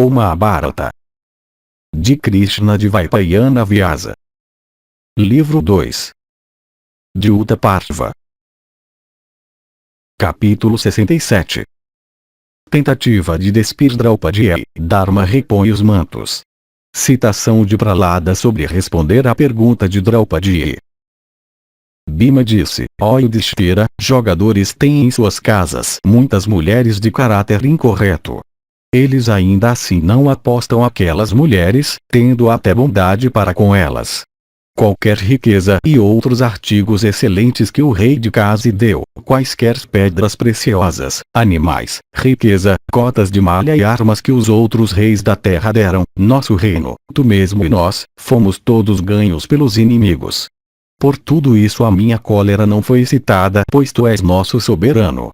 O Mahabharata. De Krishna de Vaipayana Vyasa. Livro 2. De Uta Parva. Capítulo 67. Tentativa de despir Draupadi. Dharma repõe os mantos. Citação de Prahlada sobre responder à pergunta de Draupadi. Bhima disse: ó Yudhishthira, jogadores têm em suas casas muitas mulheres de caráter incorreto. Eles ainda assim não apostam aquelas mulheres, tendo até bondade para com elas. Qualquer riqueza e outros artigos excelentes que o rei de Kasi deu, quaisquer pedras preciosas, animais, riqueza, cotas de malha e armas que os outros reis da terra deram, nosso reino, tu mesmo e nós, fomos todos ganhos pelos inimigos. Por tudo isso a minha cólera não foi excitada, pois tu és nosso soberano.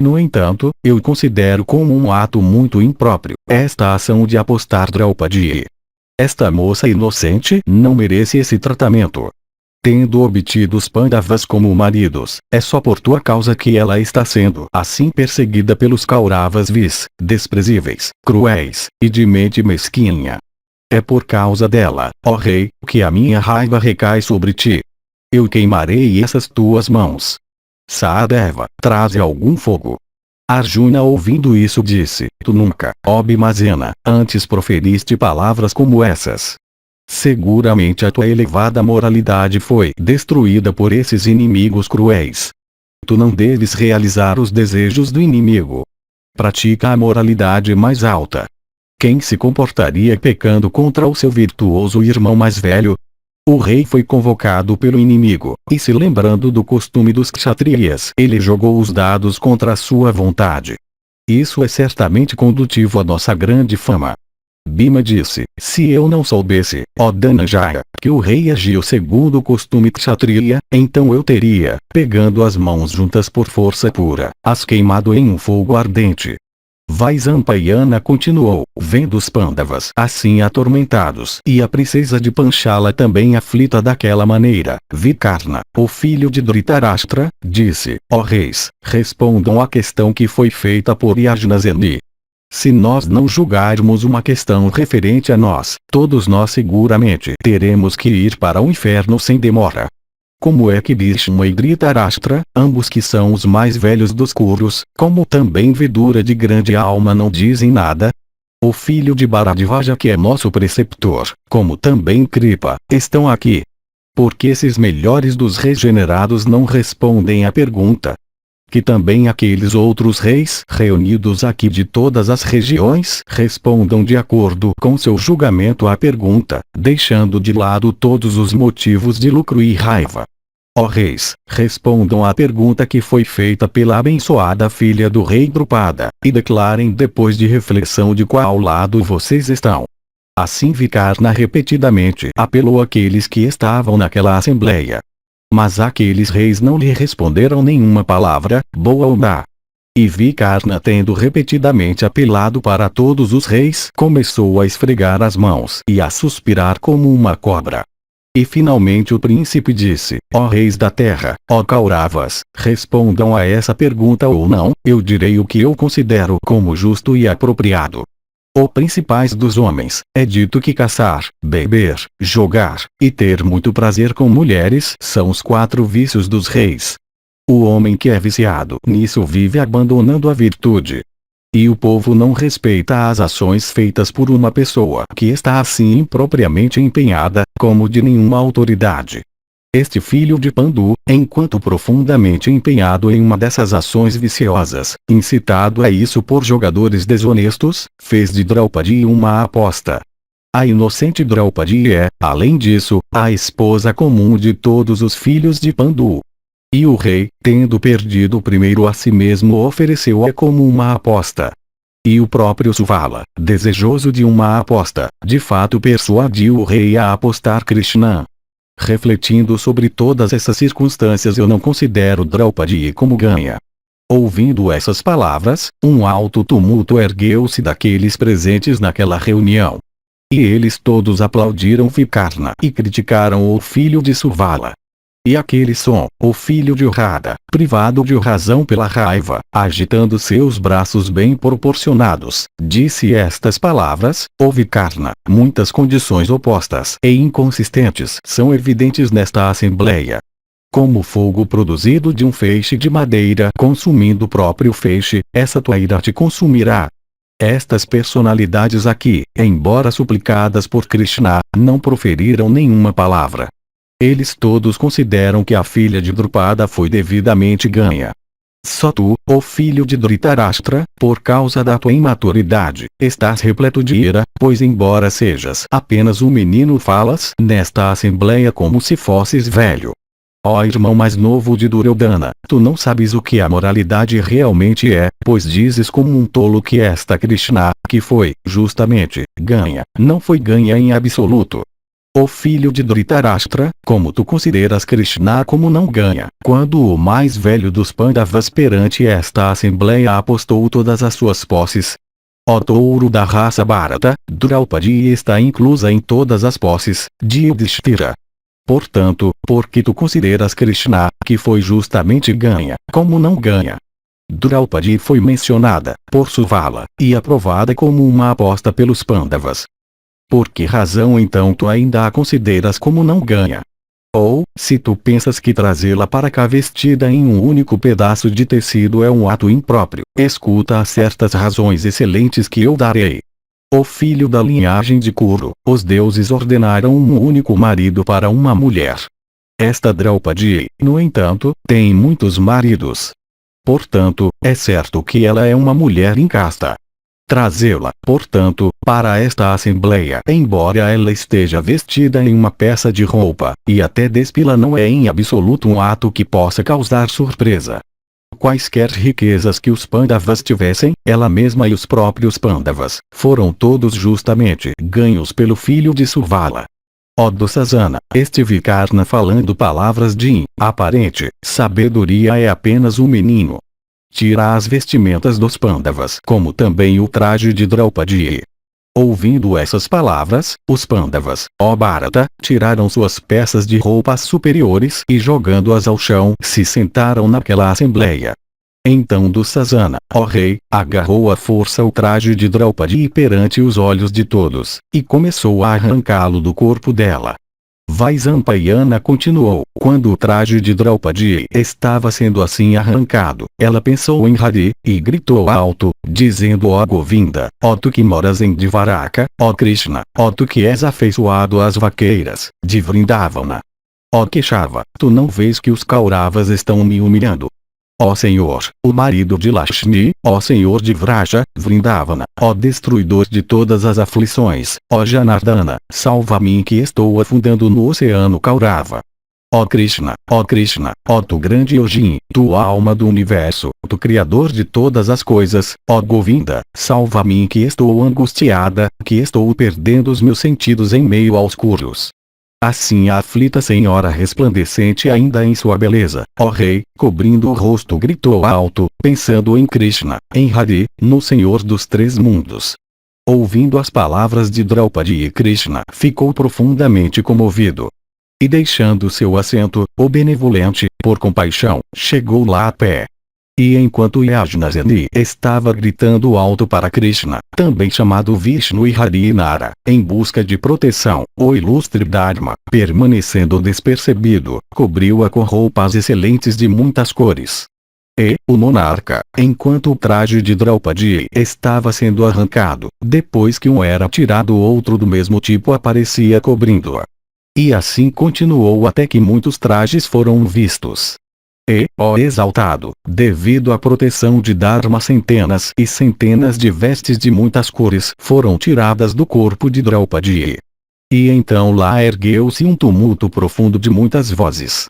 No entanto, eu considero como um ato muito impróprio, esta ação de apostar Draupadi. Esta moça inocente não merece esse tratamento. Tendo obtido os Pandavas como maridos, é só por tua causa que ela está sendo assim perseguida pelos Kauravas desprezíveis, cruéis, e de mente mesquinha. É por causa dela, ó rei, que a minha raiva recai sobre ti. Eu queimarei essas tuas mãos. Sahadeva, traze algum fogo. Arjuna, ouvindo isso, disse: tu nunca, ó Bhimazena, antes proferiste palavras como essas. Seguramente a tua elevada moralidade foi destruída por esses inimigos cruéis. Tu não deves realizar os desejos do inimigo. Pratica a moralidade mais alta. Quem se comportaria pecando contra o seu virtuoso irmão mais velho? O rei foi convocado pelo inimigo, e se lembrando do costume dos kshatriyas, ele jogou os dados contra a sua vontade. Isso é certamente condutivo à nossa grande fama. Bhima disse: se eu não soubesse, ó Dhananjaya, que o rei agiu segundo o costume kshatriya, então eu teria, pegando as mãos juntas por força pura, as queimado em um fogo ardente. Vaisampayana continuou: vendo os Pandavas assim atormentados e a princesa de Panchala também aflita daquela maneira, Vikarna, o filho de Dhritarashtra, disse: ó reis, respondam à questão que foi feita por Yajnaseni. Se nós não julgarmos uma questão referente a nós, todos nós seguramente teremos que ir para o inferno sem demora. Como é que Bhishma e Dhritarashtra, ambos que são os mais velhos dos Kurus, como também Vidura de grande alma, não dizem nada? O filho de Bharadvaja, que é nosso preceptor, como também Kripa, estão aqui. Por que esses melhores dos regenerados não respondem à pergunta? Que também aqueles outros reis reunidos aqui de todas as regiões respondam de acordo com seu julgamento à pergunta, deixando de lado todos os motivos de lucro e raiva. Ó reis, respondam à pergunta que foi feita pela abençoada filha do rei Drupada, e declarem depois de reflexão de qual lado vocês estão. Assim Vikarna repetidamente apelou àqueles que estavam naquela assembleia. Mas aqueles reis não lhe responderam nenhuma palavra, boa ou má. E Vikarna, tendo repetidamente apelado para todos os reis, começou a esfregar as mãos e a suspirar como uma cobra. E finalmente o príncipe disse: ó reis da terra, ó Kauravas, respondam a essa pergunta ou não, eu direi o que eu considero como justo e apropriado. Ó principais dos homens, é dito que caçar, beber, jogar, e ter muito prazer com mulheres são os 4 vícios dos reis. O homem que é viciado nisso vive abandonando a virtude. E o povo não respeita as ações feitas por uma pessoa que está assim impropriamente empenhada, como de nenhuma autoridade. Este filho de Pandu, enquanto profundamente empenhado em uma dessas ações viciosas, incitado a isso por jogadores desonestos, fez de Draupadi uma aposta. A inocente Draupadi é, além disso, a esposa comum de todos os filhos de Pandu. E o rei, tendo perdido primeiro a si mesmo, ofereceu-a como uma aposta. E o próprio Suvala, desejoso de uma aposta, de fato persuadiu o rei a apostar Krishna. Refletindo sobre todas essas circunstâncias, eu não considero Draupadi como ganha. Ouvindo essas palavras, um alto tumulto ergueu-se daqueles presentes naquela reunião. E eles todos aplaudiram Vikarna e criticaram o filho de Suvala. E aquele som, o filho de Urrada, privado de razão pela raiva, agitando seus braços bem proporcionados, disse estas palavras: "Houve Karna, muitas condições opostas e inconsistentes são evidentes nesta assembleia. Como fogo produzido de um feixe de madeira consumindo o próprio feixe, essa tua ira te consumirá." Estas personalidades aqui, embora suplicadas por Krishna, não proferiram nenhuma palavra. Eles todos consideram que a filha de Drupada foi devidamente ganha. Só tu, ó filho de Dhritarashtra, por causa da tua imaturidade, estás repleto de ira, pois embora sejas apenas um menino falas nesta assembleia como se fosses velho. Ó irmão mais novo de Duryodhana, tu não sabes o que a moralidade realmente é, pois dizes como um tolo que esta Krishna, que foi, justamente, ganha, não foi ganha em absoluto. Ó filho de Dhritarashtra, como tu consideras Krishna como não ganha, quando o mais velho dos Pandavas perante esta assembleia apostou todas as suas posses? Ó touro da raça Bharata, Draupadi está inclusa em todas as posses de Yudhishthira. Portanto, porque tu consideras Krishna, que foi justamente ganha, como não ganha? Draupadi foi mencionada, por Suvala, e aprovada como uma aposta pelos Pandavas. Por que razão então tu ainda a consideras como não ganha? Ou, se tu pensas que trazê-la para cá vestida em um único pedaço de tecido é um ato impróprio, escuta as certas razões excelentes que eu darei. O filho da linhagem de Kuru, os deuses ordenaram um único marido para uma mulher. Esta Draupadi, no entanto, tem muitos maridos. Portanto, é certo que ela é uma mulher incasta. Trazê-la, portanto, para esta assembleia, embora ela esteja vestida em uma peça de roupa, e até despila não é em absoluto um ato que possa causar surpresa. Quaisquer riquezas que os Pandavas tivessem, ela mesma e os próprios Pandavas, foram todos justamente ganhos pelo filho de Suvala. Ó Dussasana, este Vikarna falando palavras de aparente sabedoria é apenas um menino. Tira as vestimentas dos Pandavas como também o traje de Draupadi. Ouvindo essas palavras, os Pandavas, ó Bharata, tiraram suas peças de roupas superiores e jogando-as ao chão se sentaram naquela assembleia. Então Dussasana, ó rei, agarrou à força o traje de Draupadi perante os olhos de todos, e começou a arrancá-lo do corpo dela. Vaisampayana continuou: quando o traje de Draupadi estava sendo assim arrancado, ela pensou em Hari, e gritou alto, dizendo: ó Govinda, ó tu que moras em Dvaraka, ó Krishna, ó tu que és afeiçoado às vaqueiras, de Vrindavana. Ó Keshava, tu não vês que os Kauravas estão me humilhando? Ó Senhor, o marido de Lakshmi, ó Senhor de Vraja, Vrindavana, ó destruidor de todas as aflições, ó Janardana, salva-me que estou afundando no oceano Kaurava. Ó Krishna, ó tu grande Yojin, tu alma do universo, tu criador de todas as coisas, ó Govinda, salva-me que estou angustiada, que estou perdendo os meus sentidos em meio aos curros. Assim a aflita senhora resplandecente ainda em sua beleza, ó rei, cobrindo o rosto gritou alto, pensando em Krishna, em Hari, no Senhor dos três mundos. Ouvindo as palavras de Draupadi, Krishna ficou profundamente comovido. E deixando seu assento, o benevolente, por compaixão, chegou lá a pé. E enquanto Yajnaseni estava gritando alto para Krishna, também chamado Vishnu e Harinara, em busca de proteção, o ilustre Dharma, permanecendo despercebido, cobriu-a com roupas excelentes de muitas cores. E, o monarca, enquanto o traje de Draupadi estava sendo arrancado, depois que um era tirado outro do mesmo tipo aparecia cobrindo-a. E assim continuou até que muitos trajes foram vistos. E, ó exaltado, devido à proteção de Dharma centenas e centenas de vestes de muitas cores foram tiradas do corpo de Draupadi. E então lá ergueu-se um tumulto profundo de muitas vozes.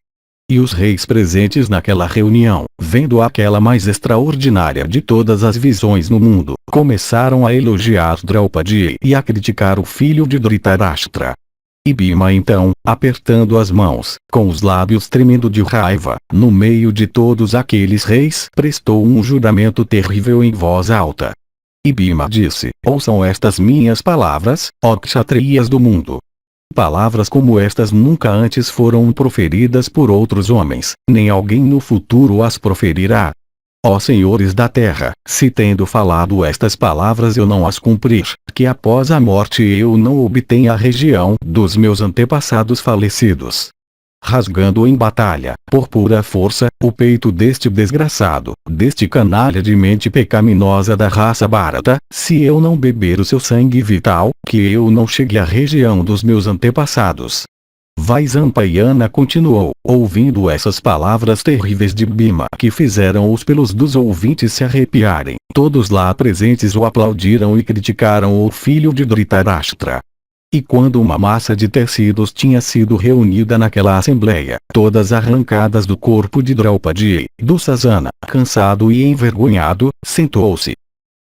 E os reis presentes naquela reunião, vendo aquela mais extraordinária de todas as visões no mundo, começaram a elogiar Draupadi e a criticar o filho de Dhritarashtra. E Bhima então, apertando as mãos, com os lábios tremendo de raiva, no meio de todos aqueles reis, prestou um juramento terrível em voz alta. E Bhima disse: ouçam estas minhas palavras, ó kshatriyas do mundo. Palavras como estas nunca antes foram proferidas por outros homens, nem alguém no futuro as proferirá. Ó senhores da terra, se tendo falado estas palavras eu não as cumprir, que após a morte eu não obtenha a região dos meus antepassados falecidos. Rasgando em batalha, por pura força, o peito deste desgraçado, deste canalha de mente pecaminosa da raça Bharata, se eu não beber o seu sangue vital, que eu não chegue à região dos meus antepassados. Vaisampayana continuou, ouvindo essas palavras terríveis de Bhima que fizeram os pelos dos ouvintes se arrepiarem. Todos lá presentes o aplaudiram e criticaram o filho de Dhritarashtra. E quando uma massa de tecidos tinha sido reunida naquela assembleia, todas arrancadas do corpo de Draupadi, Dussasana, cansado e envergonhado, sentou-se.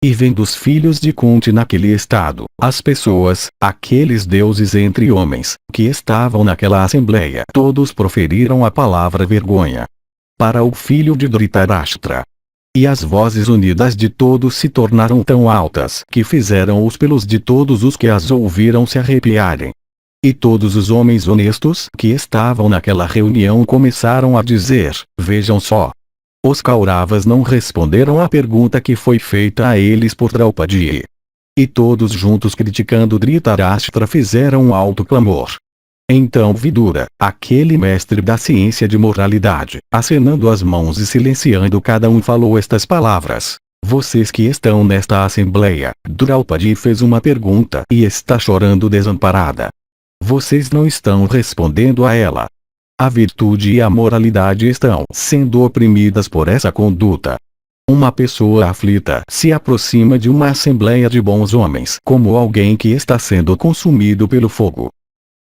E vendo os filhos de Kunti naquele estado, as pessoas, aqueles deuses entre homens, que estavam naquela assembleia, todos proferiram a palavra vergonha para o filho de Dhritarashtra. E as vozes unidas de todos se tornaram tão altas que fizeram os pelos de todos os que as ouviram se arrepiarem. E todos os homens honestos que estavam naquela reunião começaram a dizer: vejam só. Os Kauravas não responderam à pergunta que foi feita a eles por Draupadi. E todos juntos criticando Dhritarashtra fizeram um alto clamor. Então Vidura, aquele mestre da ciência de moralidade, acenando as mãos e silenciando cada um falou estas palavras: vocês que estão nesta assembleia, Draupadi fez uma pergunta e está chorando desamparada. Vocês não estão respondendo a ela. A virtude e a moralidade estão sendo oprimidas por essa conduta. Uma pessoa aflita se aproxima de uma assembleia de bons homens como alguém que está sendo consumido pelo fogo.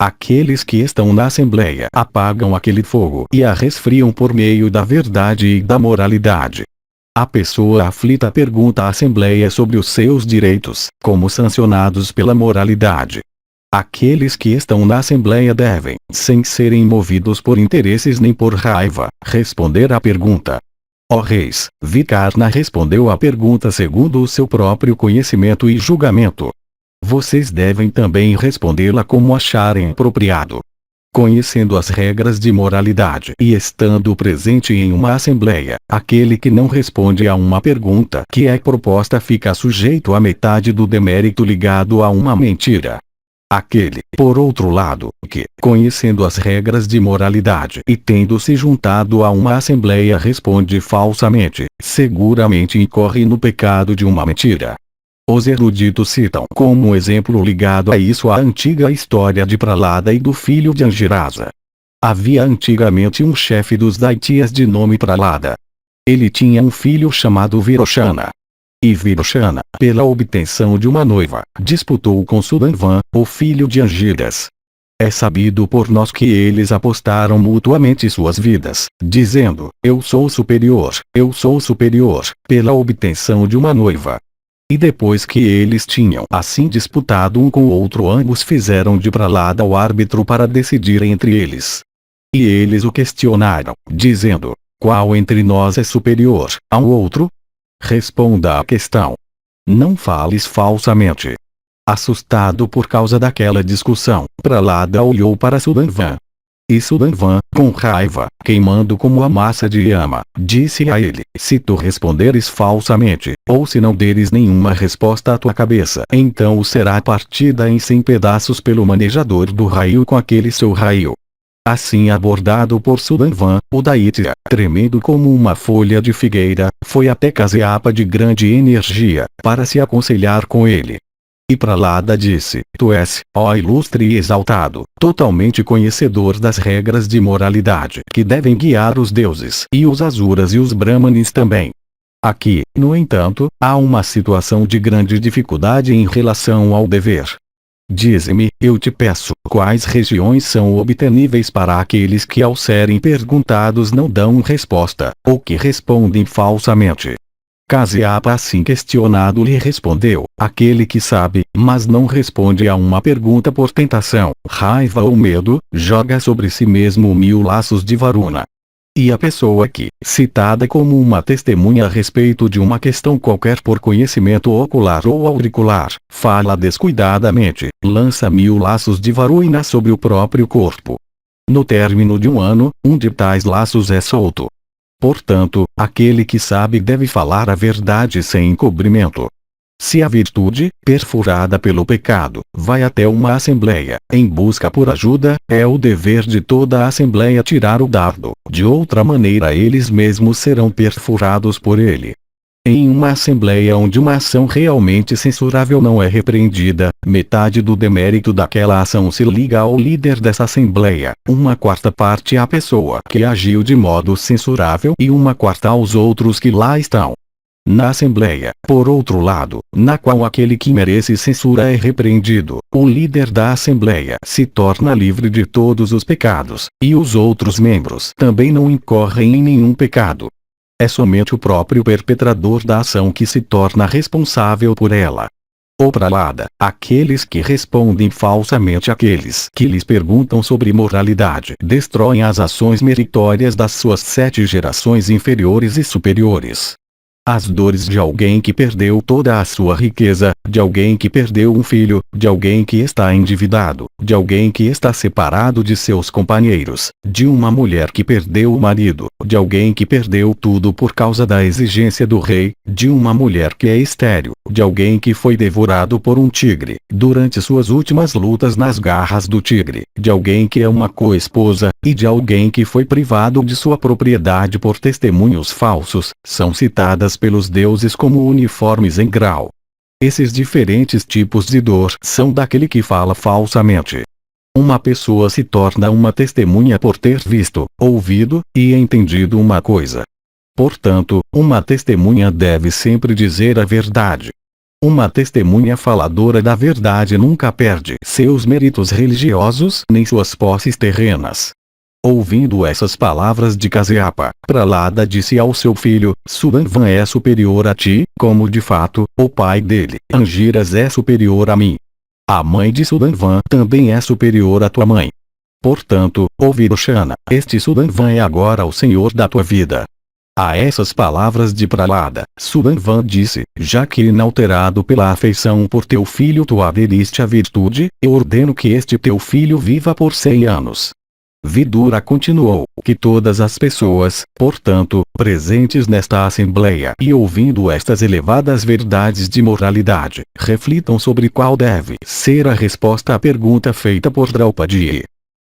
Aqueles que estão na assembleia apagam aquele fogo e a resfriam por meio da verdade e da moralidade. A pessoa aflita pergunta à assembleia sobre os seus direitos, como sancionados pela moralidade. Aqueles que estão na assembleia devem, sem serem movidos por interesses nem por raiva, responder à pergunta. Ó reis, Vikarna respondeu à pergunta segundo o seu próprio conhecimento e julgamento. Vocês devem também respondê-la como acharem apropriado. Conhecendo as regras de moralidade e estando presente em uma assembleia, aquele que não responde a uma pergunta que é proposta fica sujeito à metade do demérito ligado a uma mentira. Aquele, por outro lado, que, conhecendo as regras de moralidade e tendo se juntado a uma assembleia responde falsamente, seguramente incorre no pecado de uma mentira. Os eruditos citam como um exemplo ligado a isso a antiga história de Prahlada e do filho de Angirasa. Havia antigamente um chefe dos Daitiyas de nome Prahlada. Ele tinha um filho chamado Virochana. E Virochana, pela obtenção de uma noiva, disputou com Sudhanvan, o filho de Angiras. É sabido por nós que eles apostaram mutuamente suas vidas, dizendo: eu sou superior, pela obtenção de uma noiva. E depois que eles tinham assim disputado um com o outro, ambos fizeram de Prahlada o árbitro para decidir entre eles. E eles o questionaram, dizendo: qual entre nós é superior ao outro? Responda à questão. Não fales falsamente. Assustado por causa daquela discussão, Prahlada olhou para Sudhanvan. E Sudhanvan, com raiva, queimando como a massa de llama, disse a ele: se tu responderes falsamente, ou se não deres nenhuma resposta à tua cabeça, então será partida em 100 pedaços pelo manejador do raio com aquele seu raio. Assim abordado por Sudhanvan, o Daitya, tremendo como uma folha de figueira, foi até Kasyapa de grande energia, para se aconselhar com ele. E Prahlada disse: tu és, ó ilustre e exaltado, totalmente conhecedor das regras de moralidade que devem guiar os deuses e os asuras e os brahmanes também. Aqui, no entanto, há uma situação de grande dificuldade em relação ao dever. Dize-me, eu te peço, quais regiões são obteníveis para aqueles que ao serem perguntados não dão resposta, ou que respondem falsamente? Kasyapa assim questionado lhe respondeu: aquele que sabe, mas não responde a uma pergunta por tentação, raiva ou medo, joga sobre si mesmo 1000 laços de Varuna. E a pessoa que, citada como uma testemunha a respeito de uma questão qualquer por conhecimento ocular ou auricular, fala descuidadamente, lança 1000 laços de varoina sobre o próprio corpo. No término de um ano, um de tais laços é solto. Portanto, aquele que sabe deve falar a verdade sem encobrimento. Se a virtude, perfurada pelo pecado, vai até uma assembleia, em busca por ajuda, é o dever de toda a assembleia tirar o dardo, de outra maneira eles mesmos serão perfurados por ele. Em uma assembleia onde uma ação realmente censurável não é repreendida, metade do demérito daquela ação se liga ao líder dessa assembleia, uma quarta parte à pessoa que agiu de modo censurável e uma quarta aos outros que lá estão. Na assembleia, por outro lado, na qual aquele que merece censura é repreendido, o líder da assembleia se torna livre de todos os pecados, e os outros membros também não incorrem em nenhum pecado. É somente o próprio perpetrador da ação que se torna responsável por ela. O pralada, aqueles que respondem falsamente àqueles que lhes perguntam sobre moralidade, destroem as ações meritórias das suas 7 gerações inferiores e superiores. As dores de alguém que perdeu toda a sua riqueza, de alguém que perdeu um filho, de alguém que está endividado, de alguém que está separado de seus companheiros, de uma mulher que perdeu o marido, de alguém que perdeu tudo por causa da exigência do rei, de uma mulher que é estéril, de alguém que foi devorado por um tigre, durante suas últimas lutas nas garras do tigre, de alguém que é uma co-esposa, e de alguém que foi privado de sua propriedade por testemunhos falsos, são citadas pelos deuses como uniformes em grau. Esses diferentes tipos de dor são daquele que fala falsamente. Uma pessoa se torna uma testemunha por ter visto, ouvido e entendido uma coisa. Portanto, uma testemunha deve sempre dizer a verdade. Uma testemunha faladora da verdade nunca perde seus méritos religiosos nem suas posses terrenas. Ouvindo essas palavras de Kasyapa, Pralada disse ao seu filho, Sudhanvan é superior a ti, como de fato, o pai dele, Angiras é superior a mim. A mãe de Sudhanvan também é superior a tua mãe. Portanto, ó Virochana, este Sudhanvan é agora o senhor da tua vida. A essas palavras de Pralada, Sudhanvan disse, já que inalterado pela afeição por teu filho tu aderiste à virtude, eu ordeno que este teu filho viva por 100 anos. Vidura continuou, que todas as pessoas, portanto, presentes nesta assembleia e ouvindo estas elevadas verdades de moralidade, reflitam sobre qual deve ser a resposta à pergunta feita por Draupadi.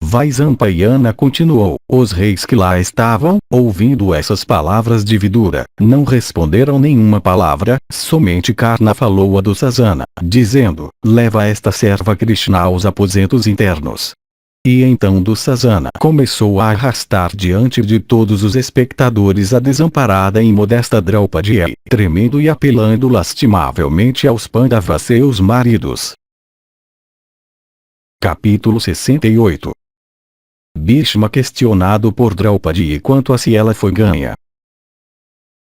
Vaisampayana continuou, os reis que lá estavam, ouvindo essas palavras de Vidura, não responderam nenhuma palavra, somente Karna falou a Dussasana, dizendo, leva esta serva Krishna aos aposentos internos. E então Dussasana começou a arrastar diante de todos os espectadores a desamparada e modesta Draupadi, tremendo e apelando lastimavelmente aos Pandavas seus maridos. Capítulo 68. Bhishma questionado por Draupadi quanto a se ela foi ganha.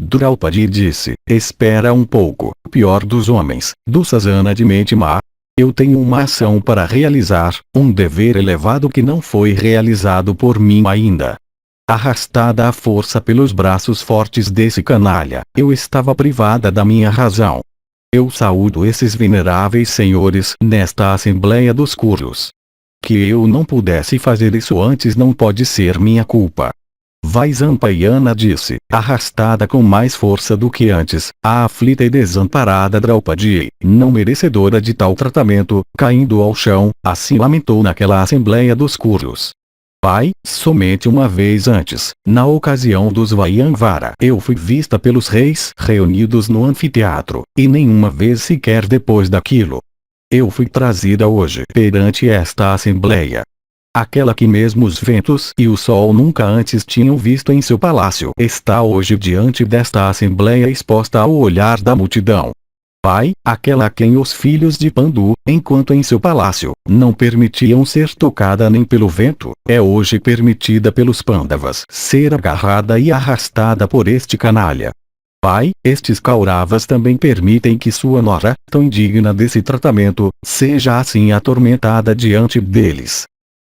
Draupadi disse, espera um pouco, pior dos homens, Dussasana de mente má. Eu tenho uma ação para realizar, um dever elevado que não foi realizado por mim ainda. Arrastada à força pelos braços fortes desse canalha, eu estava privada da minha razão. Eu saúdo esses veneráveis senhores nesta Assembleia dos Kurus. Que eu não pudesse fazer isso antes não pode ser minha culpa. Vaisampayana disse, arrastada com mais força do que antes, a aflita e desamparada Draupadi, não merecedora de tal tratamento, caindo ao chão, assim lamentou naquela Assembleia dos Kurus. Pai, somente uma vez antes, na ocasião dos Vaianvara, eu fui vista pelos reis reunidos no anfiteatro, e nenhuma vez sequer depois daquilo. Eu fui trazida hoje perante esta Assembleia. Aquela que mesmo os ventos e o sol nunca antes tinham visto em seu palácio está hoje diante desta Assembleia exposta ao olhar da multidão. Pai, aquela a quem os filhos de Pandu, enquanto em seu palácio, não permitiam ser tocada nem pelo vento, é hoje permitida pelos Pandavas ser agarrada e arrastada por este canalha. Pai, estes Kauravas também permitem que sua nora, tão indigna desse tratamento, seja assim atormentada diante deles.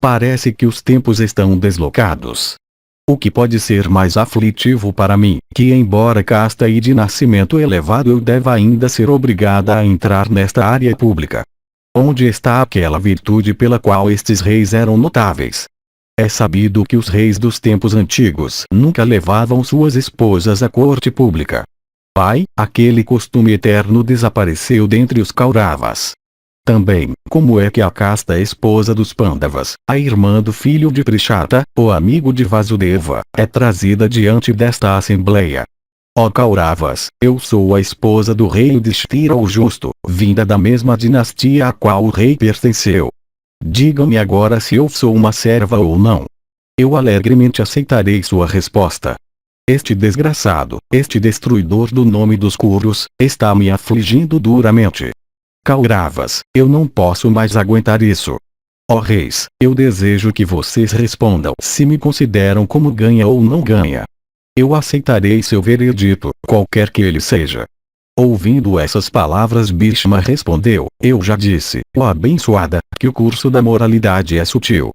Parece que os tempos estão deslocados. O que pode ser mais aflitivo para mim, que embora casta e de nascimento elevado eu deva ainda ser obrigada a entrar nesta área pública. Onde está aquela virtude pela qual estes reis eram notáveis? É sabido que os reis dos tempos antigos nunca levavam suas esposas à corte pública. Aquele costume eterno desapareceu dentre os Kauravas. Também, como é que a casta esposa dos Pandavas, a irmã do filho de Prishata, o amigo de Vasudeva, é trazida diante desta assembleia? Ó Kauravas, eu sou a esposa do rei Yudhishthira o Justo, vinda da mesma dinastia a qual o rei pertenceu. Digam-me agora se eu sou uma serva ou não. Eu alegremente aceitarei sua resposta. Este desgraçado, este destruidor do nome dos Kurus, está me afligindo duramente. Kauravas, eu não posso mais aguentar isso. Ó reis, eu desejo que vocês respondam se me consideram como ganha ou não ganha. Eu aceitarei seu veredito, qualquer que ele seja. Ouvindo essas palavras Bhishma respondeu, eu já disse, ó abençoada, que o curso da moralidade é sutil.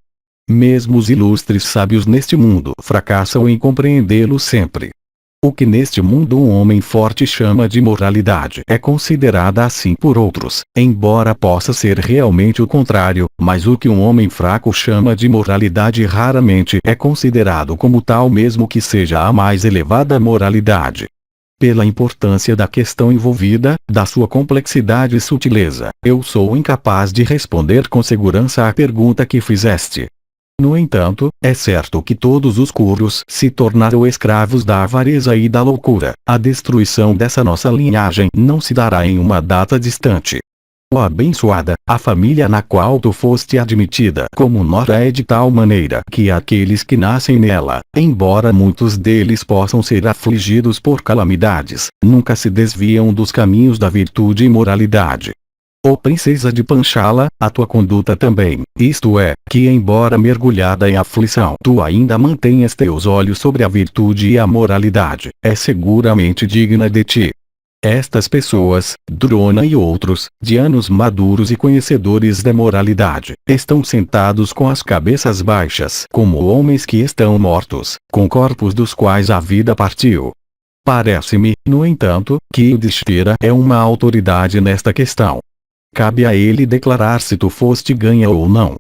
Mesmo os ilustres sábios neste mundo fracassam em compreendê-lo sempre. O que neste mundo um homem forte chama de moralidade é considerada assim por outros, embora possa ser realmente o contrário, mas o que um homem fraco chama de moralidade raramente é considerado como tal mesmo que seja a mais elevada moralidade. Pela importância da questão envolvida, da sua complexidade e sutileza, eu sou incapaz de responder com segurança à pergunta que fizeste. No entanto, é certo que todos os Kurus se tornaram escravos da avareza e da loucura. A destruição dessa nossa linhagem não se dará em uma data distante. Ó abençoada, a família na qual tu foste admitida como nora é de tal maneira que aqueles que nascem nela, embora muitos deles possam ser afligidos por calamidades, nunca se desviam dos caminhos da virtude e moralidade. Ó princesa de Panchala, a tua conduta também, isto é, que embora mergulhada em aflição tu ainda mantenhas teus olhos sobre a virtude e a moralidade, é seguramente digna de ti. Estas pessoas, Drona e outros, de anos maduros e conhecedores da moralidade, estão sentados com as cabeças baixas como homens que estão mortos, com corpos dos quais a vida partiu. Parece-me, no entanto, que Yudhishthira é uma autoridade nesta questão. Cabe a ele declarar se tu foste ganha ou não.